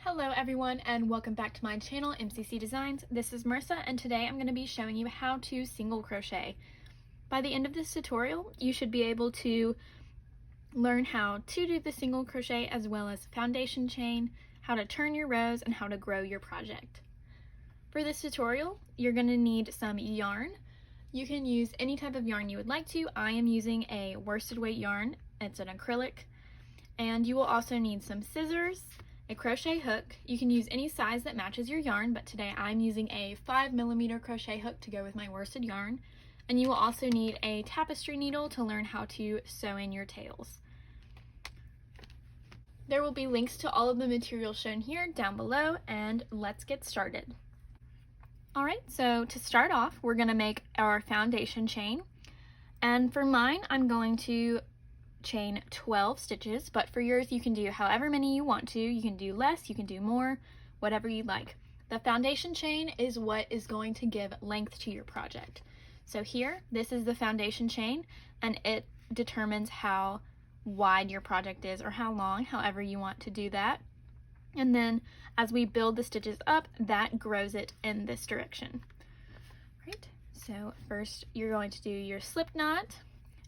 Hello everyone and welcome back to my channel, MCCDesignz. This is Marissa and today I'm going to be showing you how to single crochet. By the end of this tutorial, you should be able to learn how to do the single crochet as well as foundation chain, how to turn your rows, and how to grow your project. For this tutorial, you're going to need some yarn. You can use any type of yarn you would like to. I am using a worsted weight yarn. It's an acrylic. And you will also need some scissors, a crochet hook. You can use any size that matches your yarn, but today I'm using a 5mm crochet hook to go with my worsted yarn. And you will also need a tapestry needle to learn how to sew in your tails. There will be links to all of the materials shown here down below, and let's get started. Alright, so to start off, we're going to make our foundation chain. And for mine, I'm going to chain 12 stitches, but for yours you can do however many you want to. You can do less, you can do more, whatever you like. The foundation chain is what is going to give length to your project. So here, this is the foundation chain, and it determines how wide your project is or how long, however you want to do that. And then as we build the stitches up, that grows it in this direction. Right? So first you're going to do your slip knot.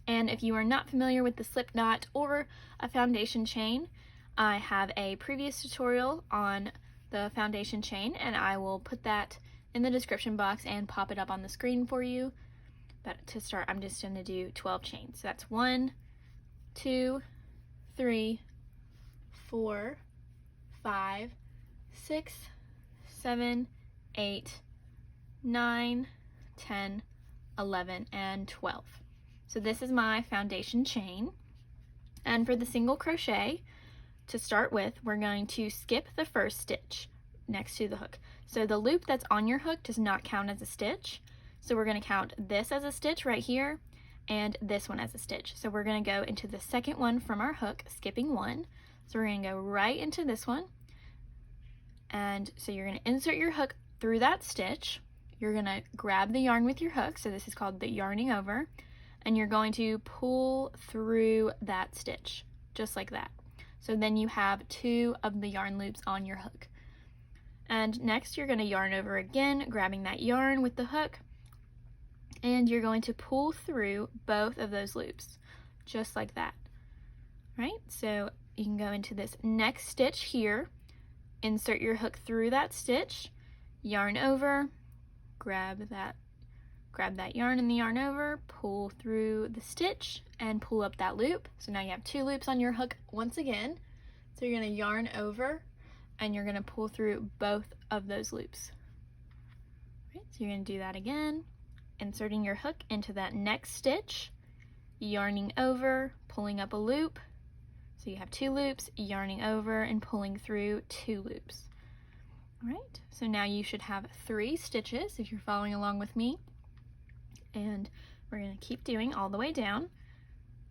And if you are not familiar with the slip knot or a foundation chain, I have a previous tutorial on the foundation chain, and I will put that in the description box and pop it up on the screen for you. But to start, I'm just going to do 12 chains. So that's 1, 2, 3, 4, 5, 6, 7, 8, 9, 10, 11, and 12. So this is my foundation chain. And for the single crochet, to start with, we're going to skip the first stitch next to the hook. So the loop that's on your hook does not count as a stitch. So we're going to count this as a stitch right here and this one as a stitch. So we're going to go into the second one from our hook, skipping one. So we're going to go right into this one. And so you're going to insert your hook through that stitch. You're going to grab the yarn with your hook. So this is called the yarning over. And you're going to pull through that stitch, just like that. So then you have 2 of the yarn loops on your hook. And next you're going to yarn over again, grabbing that yarn with the hook, and you're going to pull through both of those loops, just like that. Right? So you can go into this next stitch here, insert your hook through that stitch, yarn over, grab that yarn in the yarn over, pull through the stitch, and pull up that loop. So now you have 2 loops on your hook once again. So you're going to yarn over, and you're going to pull through both of those loops. Right, so you're going to do that again, inserting your hook into that next stitch, yarning over, pulling up a loop. So you have 2 loops, yarning over, and pulling through 2 loops. All right, so now you should have 3 stitches if you're following along with me. And we're going to keep doing all the way down.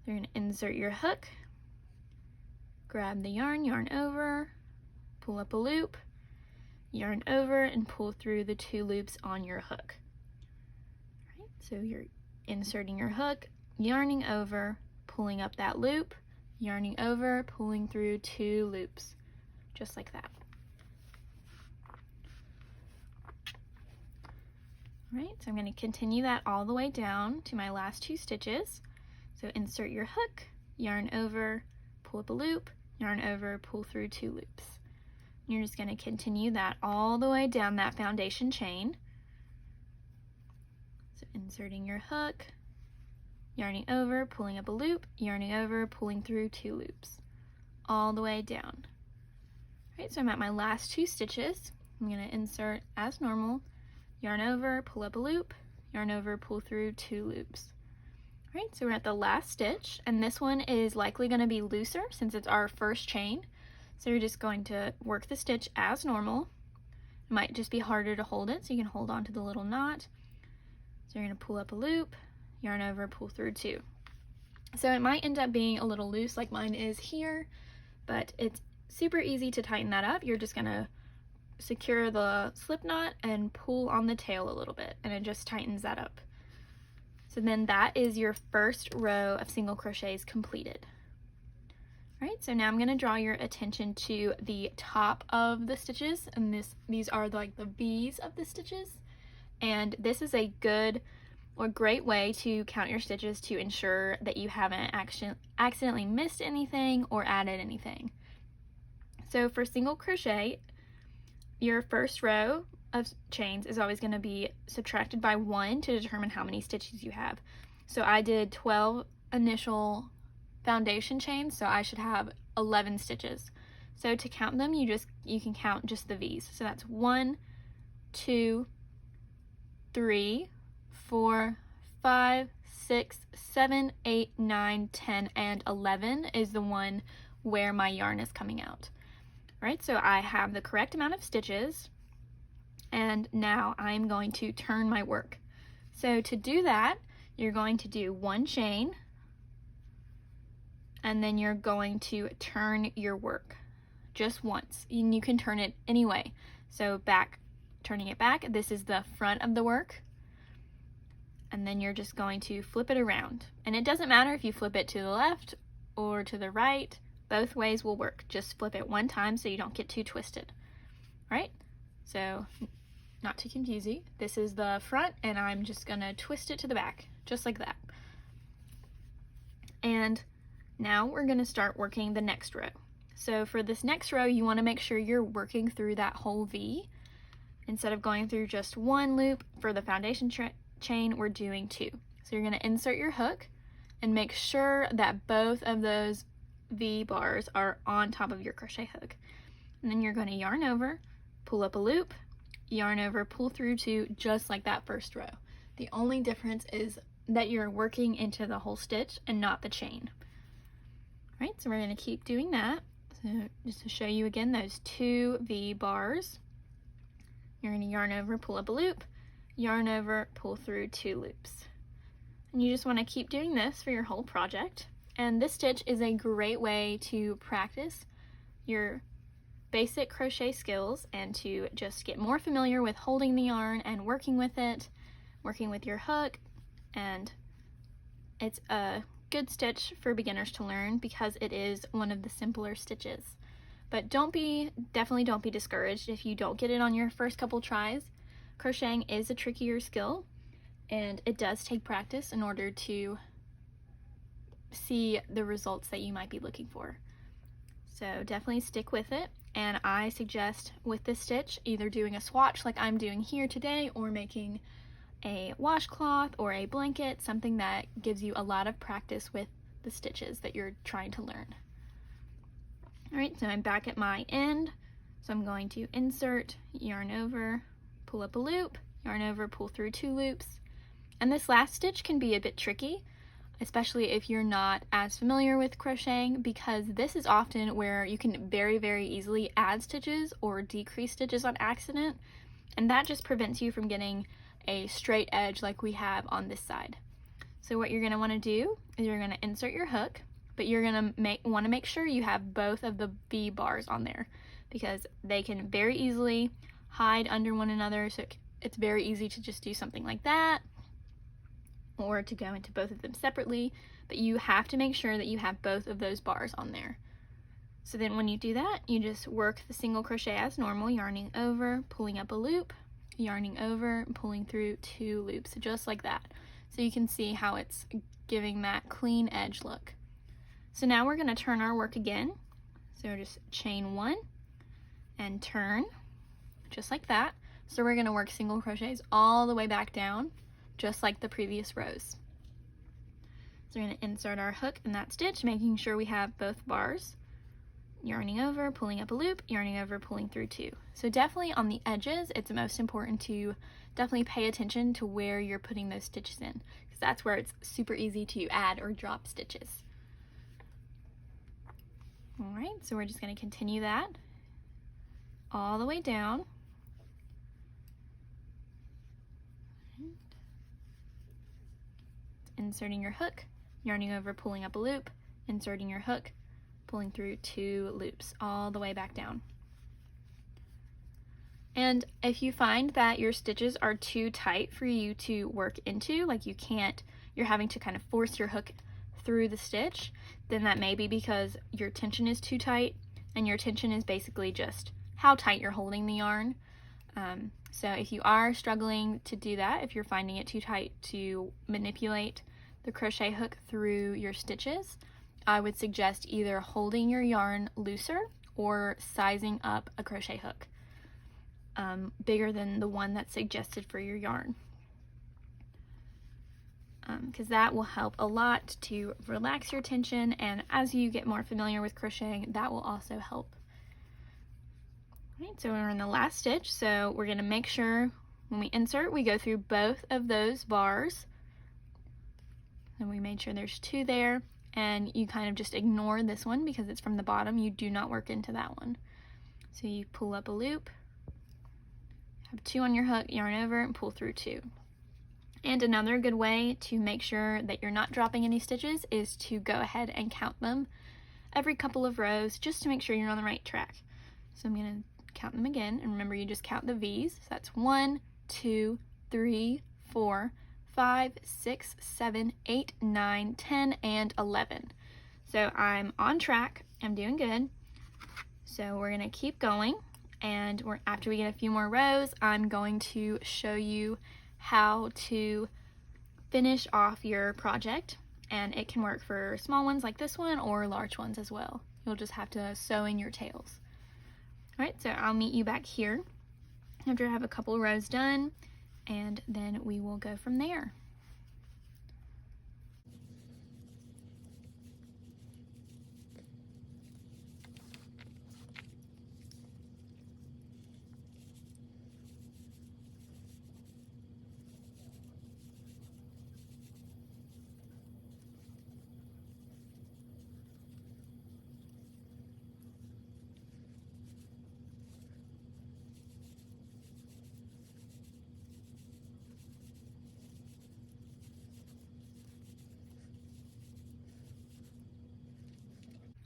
You're going to insert your hook, grab the yarn, yarn over, pull up a loop, yarn over, and pull through the 2 loops on your hook. All right, so you're inserting your hook, yarning over, pulling up that loop, yarning over, pulling through 2 loops, just like that. Right, so I'm going to continue that all the way down to my last 2 stitches. So insert your hook, yarn over, pull up a loop, yarn over, pull through 2 loops. And you're just going to continue that all the way down that foundation chain. So inserting your hook, yarning over, pulling up a loop, yarning over, pulling through 2 loops, all the way down. Right, so I'm at my last 2 stitches. I'm going to insert as normal, yarn over, pull up a loop, yarn over, pull through 2 loops. All right, so we're at the last stitch, and this one is likely going to be looser since it's our first chain. So you're just going to work the stitch as normal. It might just be harder to hold it, so you can hold on to the little knot. So you're going to pull up a loop, yarn over, pull through 2. So it might end up being a little loose like mine is here, but it's super easy to tighten that up. You're just going to secure the slip knot and pull on the tail a little bit, and it just tightens that up. So then that is your first row of single crochets completed. All right, so now I'm going to draw your attention to the top of the stitches, and these are like the V's of the stitches. And this is a good or great way to count your stitches to ensure that you haven't accidentally missed anything or added anything. So for single crochet, your first row of chains is always going to be subtracted by 1 to determine how many stitches you have. So I did 12 initial foundation chains, so I should have 11 stitches. So to count them, you can count just the V's. So that's 1, 2, 3, 4, 5, 6, 7, 8, 9, 10, and 11 is the one where my yarn is coming out. All right, so I have the correct amount of stitches, and now I'm going to turn my work. So to do that, you're going to do 1 chain, and then you're going to turn your work just once, and you can turn it any way. So turning it back, this is the front of the work, and then you're just going to flip it around. And it doesn't matter if you flip it to the left or to the right, both ways will work. Just flip it one time so you don't get too twisted. Right? So, not to confuse you, this is the front, and I'm just gonna twist it to the back, just like that. And now we're gonna start working the next row. So for this next row, you wanna make sure you're working through that whole V. Instead of going through just 1 loop for the foundation chain, we're doing 2. So you're gonna insert your hook and make sure that both of those V bars are on top of your crochet hook. And then you're gonna yarn over, pull up a loop, yarn over, pull through 2, just like that first row. The only difference is that you're working into the whole stitch and not the chain. All right, so we're gonna keep doing that. So just to show you again, those 2 V bars, you're gonna yarn over, pull up a loop, yarn over, pull through 2 loops. And you just wanna keep doing this for your whole project. And this stitch is a great way to practice your basic crochet skills and to just get more familiar with holding the yarn and working with it, working with your hook. And it's a good stitch for beginners to learn because it is one of the simpler stitches. But definitely don't be discouraged if you don't get it on your first couple tries. Crocheting is a trickier skill, and it does take practice in order to see the results that you might be looking for. So definitely stick with it, and I suggest with this stitch either doing a swatch like I'm doing here today, or making a washcloth or a blanket, something that gives you a lot of practice with the stitches that you're trying to learn. All right, so I'm back at my end, so I'm going to insert, yarn over, pull up a loop, yarn over, pull through 2 loops. And this last stitch can be a bit tricky, especially if you're not as familiar with crocheting, because this is often where you can very, very easily add stitches or decrease stitches on accident, and that just prevents you from getting a straight edge like we have on this side. So what you're going to want to do is you're going to insert your hook, but you're going to want to make sure you have both of the V bars on there, because they can very easily hide under one another. So it's very easy to just do something like that, or to go into both of them separately, but you have to make sure that you have both of those bars on there. So then when you do that, you just work the single crochet as normal, yarning over, pulling up a loop, yarning over, pulling through 2 loops, just like that. So you can see how it's giving that clean edge look. So now we're going to turn our work again. So just chain 1 and turn, just like that. So we're going to work single crochets all the way back down, just like the previous rows. So we're going to insert our hook in that stitch, making sure we have both bars, yarning over, pulling up a loop, yarning over, pulling through 2. So definitely on the edges, it's most important to definitely pay attention to where you're putting those stitches in, because that's where it's super easy to add or drop stitches. All right, so we're just going to continue that all the way down. Inserting your hook, yarning over, pulling up a loop, inserting your hook, pulling through 2 loops all the way back down. And if you find that your stitches are too tight for you to work into, like you're having to kind of force your hook through the stitch, then that may be because your tension is too tight, and your tension is basically just how tight you're holding the yarn. So if you are struggling to do that, if you're finding it too tight to manipulate the crochet hook through your stitches, I would suggest either holding your yarn looser or sizing up a crochet hook bigger than the one that's suggested for your yarn, because that will help a lot to relax your tension, and as you get more familiar with crocheting, that will also help. Right, so we're in the last stitch, so we're going to make sure when we insert we go through both of those bars, and we made sure there's 2 there, and you kind of just ignore this one because it's from the bottom. You do not work into that one. So you pull up a loop, have 2 on your hook, yarn over, and pull through 2. And another good way to make sure that you're not dropping any stitches is to go ahead and count them every couple of rows just to make sure you're on the right track. So I'm going to count them again, and remember, you just count the V's. So that's 1, 2, 3, 4, 5, 6, 7, 8, 9, 10, and 11. So I'm on track. I'm doing good. So we're going to keep going, and after we get a few more rows, I'm going to show you how to finish off your project, and it can work for small ones like this one or large ones as well. You'll just have to sew in your tails. Alright, so I'll meet you back here after I have a couple rows done, and then we will go from there.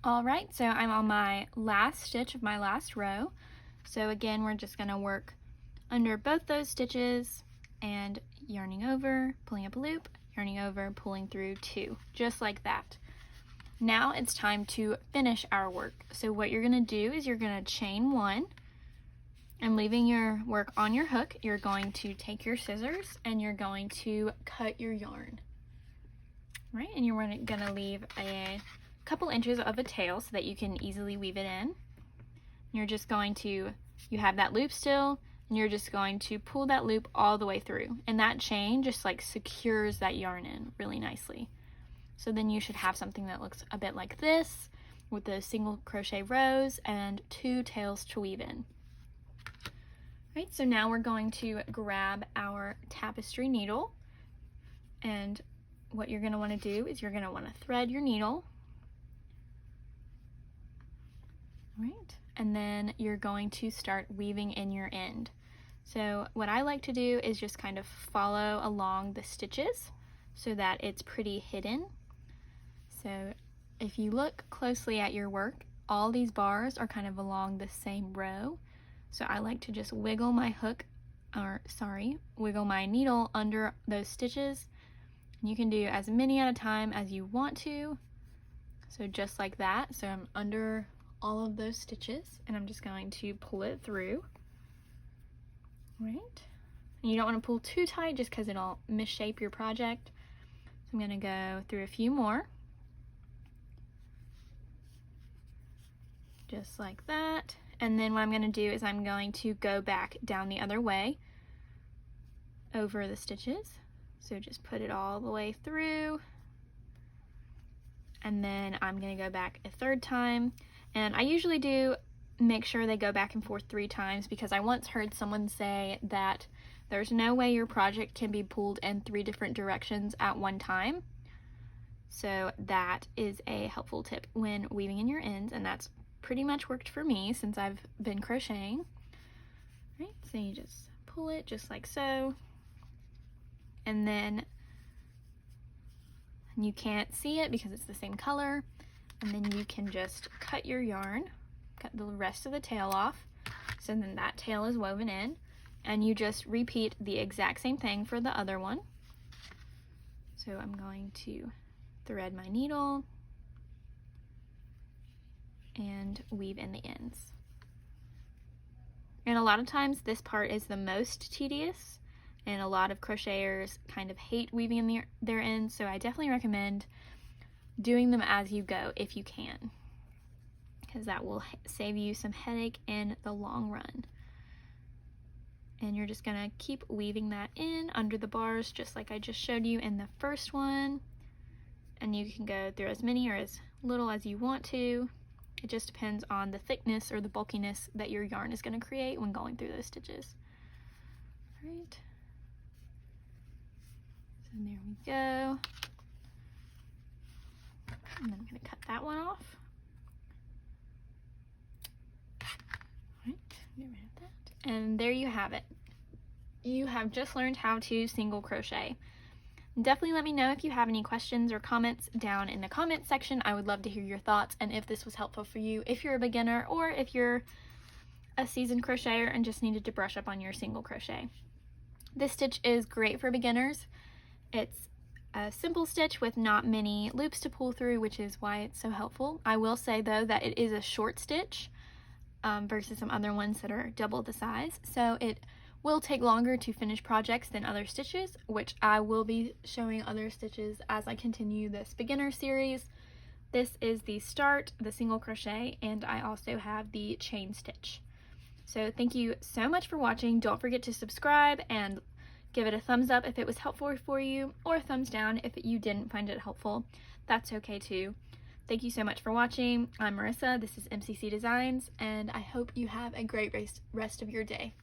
Alright, so I'm on my last stitch of my last row. So again, we're just going to work under both those stitches and yarning over, pulling up a loop, yarning over, pulling through 2, just like that. Now it's time to finish our work. So what you're going to do is you're going to chain 1, and leaving your work on your hook, you're going to take your scissors and you're going to cut your yarn. Right, and you're going to leave a couple inches of a tail so that you can easily weave it in. You're just going to, you have that loop still, and you're just going to pull that loop all the way through, and that chain just like secures that yarn in really nicely. So then you should have something that looks a bit like this with the single crochet rows and 2 tails to weave in. Right, so now we're going to grab our tapestry needle, and what you're going to want to do is you're going to want to thread your needle. Right, and then you're going to start weaving in your end. So what I like to do is just kind of follow along the stitches so that it's pretty hidden. So if you look closely at your work, all these bars are kind of along the same row. So I like to just wiggle my wiggle my needle under those stitches. You can do as many at a time as you want to. So just like that. So I'm under all of those stitches, and I'm just going to pull it through. Right, and you don't want to pull too tight just because it'll misshape your project. So I'm going to go through a few more, just like that. And then what I'm going to do is I'm going to go back down the other way over the stitches. So just put it all the way through, and then I'm going to go back a 3rd time. And I usually do make sure they go back and forth 3 times, because I once heard someone say that there's no way your project can be pulled in 3 different directions at one time. So that is a helpful tip when weaving in your ends, and that's pretty much worked for me since I've been crocheting. Right, so you just pull it just like so, and then you can't see it because it's the same color. And then you can just cut your yarn, cut the rest of the tail off, so then that tail is woven in, and you just repeat the exact same thing for the other one. So I'm going to thread my needle, and weave in the ends. And a lot of times this part is the most tedious, and a lot of crocheters kind of hate weaving in their ends, so I definitely recommend doing them as you go if you can, because that will save you some headache in the long run. And you're just gonna keep weaving that in under the bars just like I just showed you in the first one, and you can go through as many or as little as you want to. It just depends on the thickness or the bulkiness that your yarn is going to create when going through those stitches. All right. So there we go. And then I'm going to cut that one off. All right, get rid of that. And there you have it. You have just learned how to single crochet. Definitely let me know if you have any questions or comments down in the comment section. I would love to hear your thoughts and if this was helpful for you, if you're a beginner or if you're a seasoned crocheter and just needed to brush up on your single crochet. This stitch is great for beginners. It's a simple stitch with not many loops to pull through, which is why it's so helpful. I will say though that it is a short stitch versus some other ones that are double the size, so it will take longer to finish projects than other stitches, which I will be showing other stitches as I continue this beginner series. This is the start, the single crochet, and I also have the chain stitch. So thank you so much for watching. Don't forget to subscribe and give it a thumbs up if it was helpful for you, or a thumbs down if you didn't find it helpful. That's okay too. Thank you so much for watching. I'm Marissa, this is MCCDesignz, and I hope you have a great rest of your day.